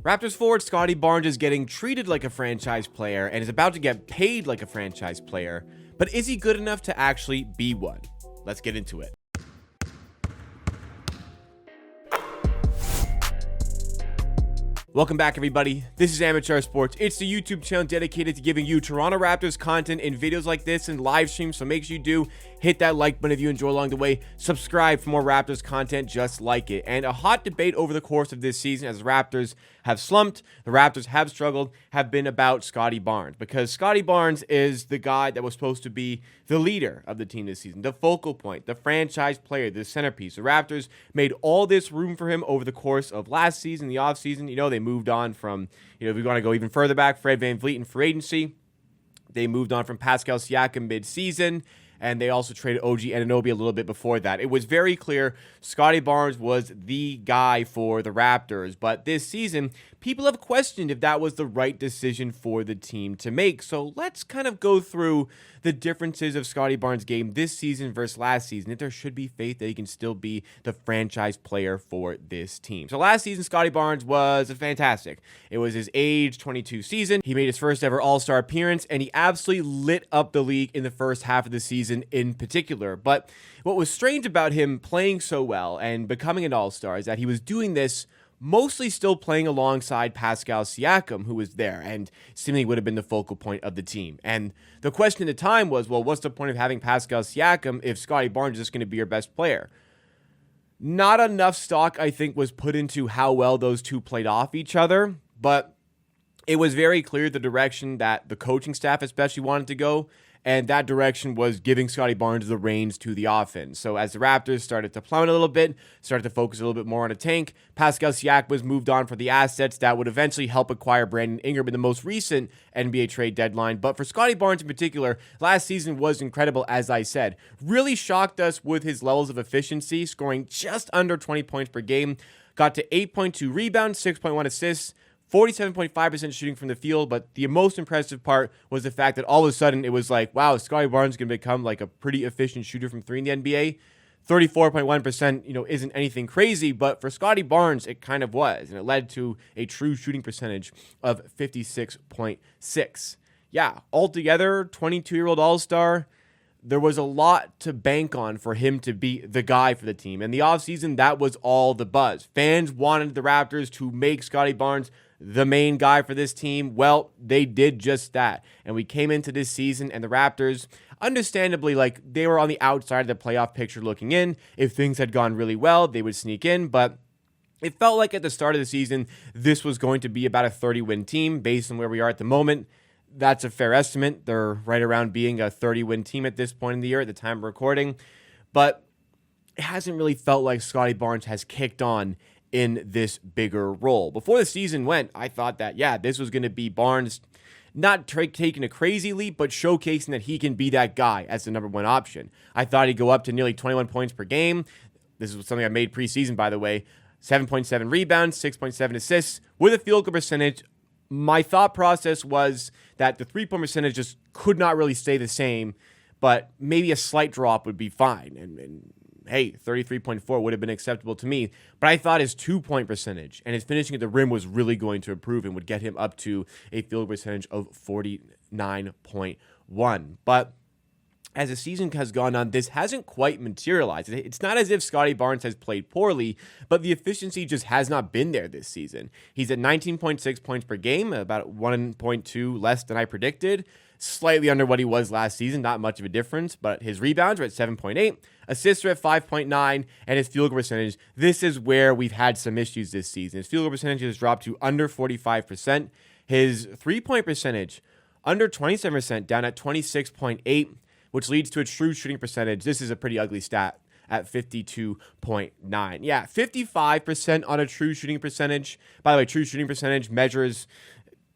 Raptors forward Scottie Barnes is getting treated like a franchise player and is about to get paid like a franchise player, but is he good enough to actually be one? Let's get into it. Welcome back, everybody. This is Amateur Sports. It's the YouTube channel dedicated to giving you Toronto Raptors content in videos like this and live streams, so make sure you do hit that like button if you enjoy along the way. Subscribe for more Raptors content just like it. And a hot debate over the course of this season as the Raptors have slumped, the Raptors have struggled, have been about Scottie Barnes. Because Scottie Barnes is the guy that was supposed to be the leader of the team this season, the focal point, the franchise player, the centerpiece. The Raptors made all this room for him over the course of last season, the offseason. You know, they moved on from, if we want to go even further back, Fred VanVleet in free agency. They moved on from Pascal Siakam mid-season, and they also traded OG Anunoby a little bit before that. It was very clear Scottie Barnes was the guy for the Raptors, but this season, people have questioned if that was the right decision for the team to make. So let's kind of go through the differences of Scottie Barnes' game this season versus last season, if there should be faith that he can still be the franchise player for this team. So last season, Scottie Barnes was fantastic. It was his age 22 season. He made his first ever All-Star appearance, and he absolutely lit up the league in the first half of the season in particular. But what was strange about him playing so well and becoming an All-Star is that he was doing this mostly still playing alongside Pascal Siakam, who was there and seemingly would have been the focal point of the team. And the question at the time was, well, what's the point of having Pascal Siakam if Scottie Barnes is just going to be your best player? Not enough stock, I think, was put into how well those two played off each other, but it was very clear the direction that the coaching staff especially wanted to go, and that direction was giving Scottie Barnes the reins to the offense. So as the Raptors started to plummet a little bit, started to focus a little bit more on a tank, Pascal Siakam was moved on for the assets that would eventually help acquire Brandon Ingram in the most recent NBA trade deadline. But for Scottie Barnes in particular, last season was incredible, as I said. Really shocked us with his levels of efficiency, scoring just under 20 points per game. Got to 8.2 rebounds, 6.1 assists, 47.5% shooting from the field, but the most impressive part was the fact that all of a sudden it was like, wow, Scottie Barnes is going to become like a pretty efficient shooter from three in the NBA. 34.1%, isn't anything crazy, but for Scottie Barnes, it kind of was, and it led to a true shooting percentage of 56.6. Yeah, altogether, 22-year-old All-Star. There was a lot to bank on for him to be the guy for the team. And the offseason, that was all the buzz. Fans wanted the Raptors to make Scottie Barnes the main guy for this team. Well, they did just that. And we came into this season, and the Raptors, understandably, they were on the outside of the playoff picture looking in. If things had gone really well, they would sneak in. But it felt like at the start of the season, this was going to be about a 30-win team based on where we are at the moment. That's a fair estimate. They're right around being a 30-win team at this point in the year at the time of recording. But it hasn't really felt like Scottie Barnes has kicked on in this bigger role. Before the season went, I thought that, this was going to be Barnes not taking a crazy leap, but showcasing that he can be that guy as the number one option. I thought he'd go up to nearly 21 points per game. This is something I made preseason, by the way. 7.7 rebounds, 6.7 assists with a field goal percentage. My thought process was that the three-point percentage just could not really stay the same, but maybe a slight drop would be fine. And hey, 33.4 would have been acceptable to me. But I thought his two-point percentage and his finishing at the rim was really going to improve and would get him up to a field percentage of 49.1. But as the season has gone on, this hasn't quite materialized. It's not as if Scottie Barnes has played poorly, but the efficiency just has not been there this season. He's at 19.6 points per game, about 1.2 less than I predicted. Slightly under what he was last season, not much of a difference, but his rebounds are at 7.8, assists are at 5.9, and his field goal percentage, this is where we've had some issues this season. His field goal percentage has dropped to under 45%. His three-point percentage, under 27%, down at 26.8%. Which leads to a true shooting percentage. This is a pretty ugly stat at 52.9. Yeah, 55% on a true shooting percentage. By the way, true shooting percentage measures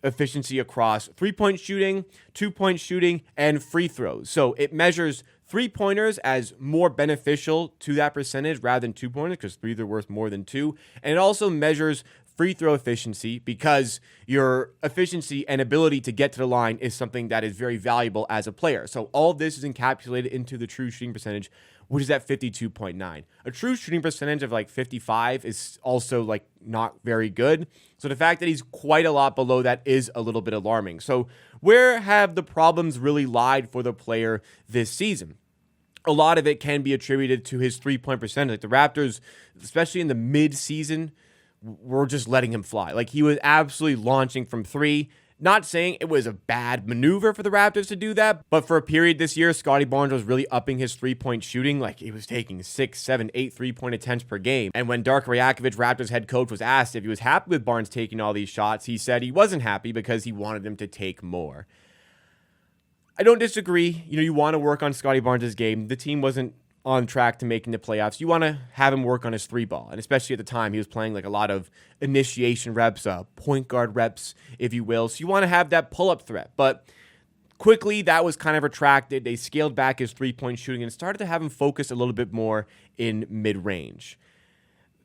efficiency across three-point shooting, two-point shooting, and free throws. So it measures three-pointers as more beneficial to that percentage rather than two-pointers because three are worth more than two. And it also measures free throw efficiency because your efficiency and ability to get to the line is something that is very valuable as a player. So all of this is encapsulated into the true shooting percentage, which is at 52.9. A true shooting percentage of like 55 is also like not very good. So the fact that he's quite a lot below that is a little bit alarming. So where have the problems really lied for the player this season? A lot of it can be attributed to his three-point percentage. Like the Raptors, especially in the mid-season, were just letting him fly. Like he was absolutely launching from three. Not saying it was a bad maneuver for the Raptors to do that, but for a period this year, Scottie Barnes was really upping his three-point shooting. Like he was taking 6, 7, 8 three-point attempts per game. And when Darko Rajakovic, Raptors head coach, was asked if he was happy with Barnes taking all these shots, he said he wasn't happy because he wanted him to take more. I don't disagree. You want to work on Scottie Barnes' game. The team wasn't on track to making the playoffs. You want to have him work on his three ball. And especially at the time, he was playing like a lot of initiation reps, point guard reps, if you will. So you want to have that pull-up threat. But quickly, that was kind of retracted. They scaled back his three-point shooting and started to have him focus a little bit more in mid-range.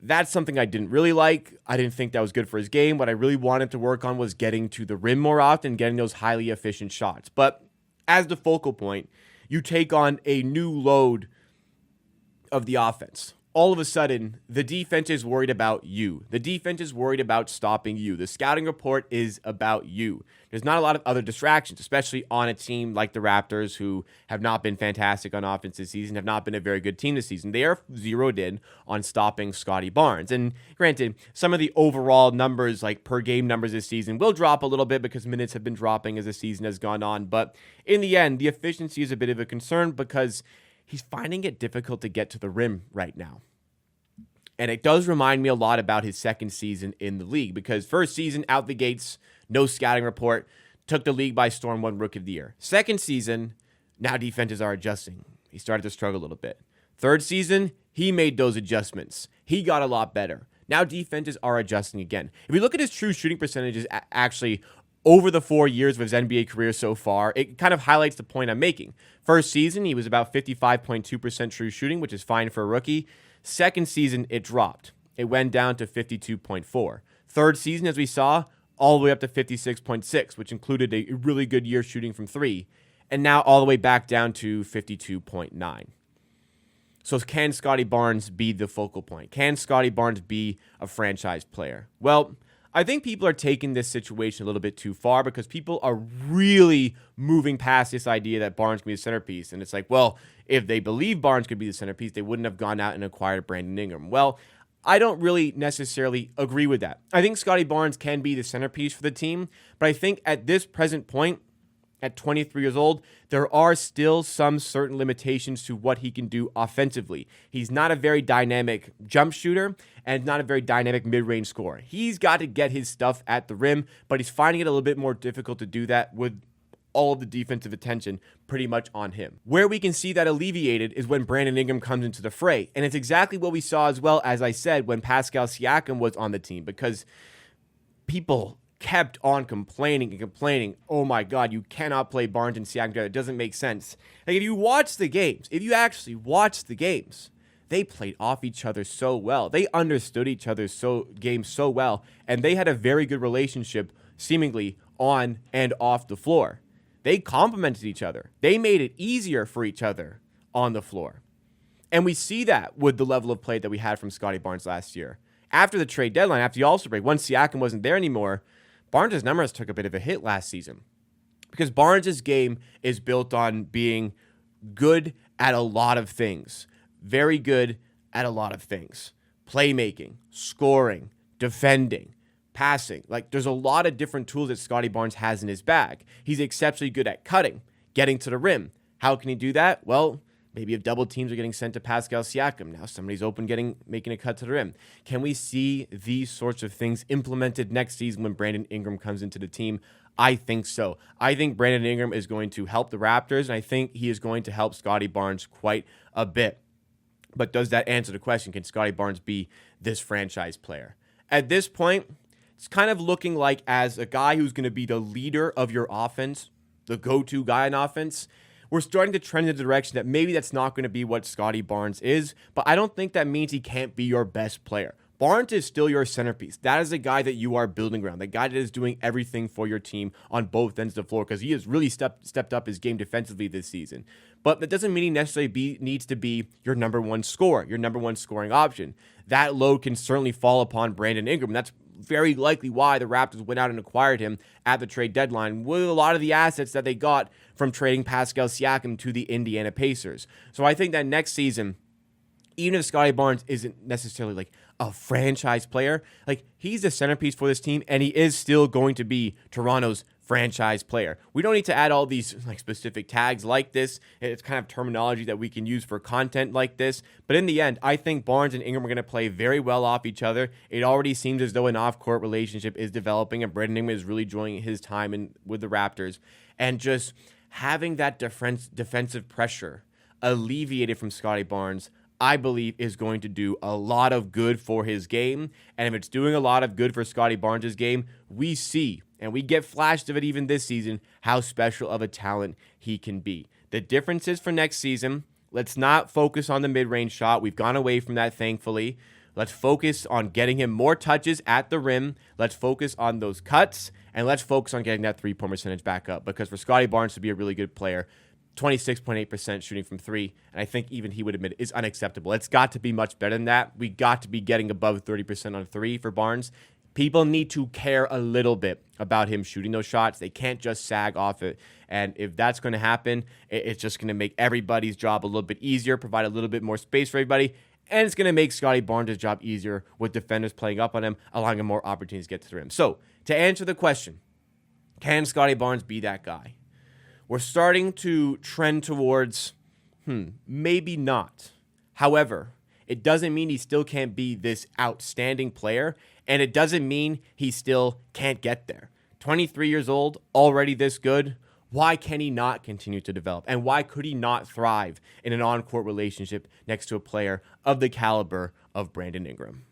That's something I didn't really like. I didn't think that was good for his game. What I really wanted to work on was getting to the rim more often, getting those highly efficient shots. But as the focal point, you take on a new load of the offense. All of a sudden, the defense is worried about you. The defense is worried about stopping you. The scouting report is about you. There's not a lot of other distractions, especially on a team like the Raptors, who have not been fantastic on offense this season, have not been a very good team this season. They are zeroed in on stopping Scottie Barnes. And granted, some of the overall numbers, like per game numbers this season, will drop a little bit because minutes have been dropping as the season has gone on. But in the end, the efficiency is a bit of a concern because he's finding it difficult to get to the rim right now. And it does remind me a lot about his second season in the league because first season, out the gates, no scouting report, took the league by storm, won Rookie of the Year. Second season, now defenses are adjusting. He started to struggle a little bit. Third season, he made those adjustments. He got a lot better. Now defenses are adjusting again. If we look at his true shooting percentages actually over the 4 years of his NBA career so far, it kind of highlights the point I'm making. First season, he was about 55.2% true shooting, which is fine for a rookie. Second season, it dropped. It went down to 52.4. Third season, as we saw, all the way up to 56.6, which included a really good year shooting from three. And now all the way back down to 52.9. So can Scottie Barnes be the focal point? Can Scottie Barnes be a franchise player? Well, I think people are taking this situation a little bit too far because people are really moving past this idea that Barnes can be the centerpiece. And it's like, well, if they believe Barnes could be the centerpiece, they wouldn't have gone out and acquired Brandon Ingram. Well, I don't really necessarily agree with that. I think Scottie Barnes can be the centerpiece for the team, but I think at this present point, at 23 years old, there are still some certain limitations to what he can do offensively. He's not a very dynamic jump shooter and not a very dynamic mid-range scorer. He's got to get his stuff at the rim, but he's finding it a little bit more difficult to do that with all of the defensive attention pretty much on him. Where we can see that alleviated is when Brandon Ingram comes into the fray. And it's exactly what we saw as well, as I said, when Pascal Siakam was on the team, because people kept on complaining and complaining. Oh my God, you cannot play Barnes and Siakam together. It doesn't make sense. Like if you watch the games, if you actually watch the games, they played off each other so well. They understood each other's games so well, and they had a very good relationship, seemingly on and off the floor. They complemented each other. They made it easier for each other on the floor. And we see that with the level of play that we had from Scottie Barnes last year. After the trade deadline, after the All-Star break, once Siakam wasn't there anymore, Barnes' numbers took a bit of a hit last season because Barnes' game is built on being good at a lot of things, very good at a lot of things, playmaking, scoring, defending, passing. Like there's a lot of different tools that Scottie Barnes has in his bag. He's exceptionally good at cutting, getting to the rim. How can he do that? Well, maybe if double teams are getting sent to Pascal Siakam, now somebody's open making a cut to the rim. Can we see these sorts of things implemented next season when Brandon Ingram comes into the team? I think so. I think Brandon Ingram is going to help the Raptors, and I think he is going to help Scottie Barnes quite a bit. But does that answer the question? Can Scottie Barnes be this franchise player? At this point, it's kind of looking like as a guy who's going to be the leader of your offense, the go-to guy in offense, we're starting to trend in the direction that maybe that's not going to be what Scottie Barnes is, but I don't think that means he can't be your best player. Barnes is still your centerpiece. That is a guy that you are building around, the guy that is doing everything for your team on both ends of the floor, because he has really stepped up his game defensively this season. But that doesn't mean he necessarily needs to be your number one scorer, your number one scoring option. That load can certainly fall upon Brandon Ingram. That's very likely why the Raptors went out and acquired him at the trade deadline with a lot of the assets that they got from trading Pascal Siakam to the Indiana Pacers. So I think that next season, even if Scottie Barnes isn't necessarily like a franchise player, like he's the centerpiece for this team, and he is still going to be Toronto's franchise player. We don't need to add all these like specific tags like this. It's kind of terminology that we can use for content like this. But in the end, I think Barnes and Ingram are going to play very well off each other. It already seems as though an off-court relationship is developing, and Brandon Ingram is really enjoying his time with the Raptors. And just having that defensive pressure alleviated from Scottie Barnes, I believe, is going to do a lot of good for his game. And if it's doing a lot of good for Scottie Barnes' game, we see, and we get flashed of it even this season, how special of a talent he can be. The difference is for next season, let's not focus on the mid-range shot. We've gone away from that, thankfully. Let's focus on getting him more touches at the rim. Let's focus on those cuts, and let's focus on getting that three-point percentage back up. Because for Scottie Barnes to be a really good player, 26.8% shooting from three, and I think even he would admit it, is unacceptable. It's got to be much better than that. We got to be getting above 30% on three for Barnes. People need to care a little bit about him shooting those shots. They can't just sag off it. And if that's going to happen, it's just going to make everybody's job a little bit easier, provide a little bit more space for everybody, and it's going to make Scottie Barnes' job easier with defenders playing up on him, allowing him more opportunities to get to the rim. So, to answer the question, can Scottie Barnes be that guy? We're starting to trend towards, maybe not. However, it doesn't mean he still can't be this outstanding player, and it doesn't mean he still can't get there. 23 years old, already this good. Why can he not continue to develop? And why could he not thrive in an on-court relationship next to a player of the caliber of Brandon Ingram?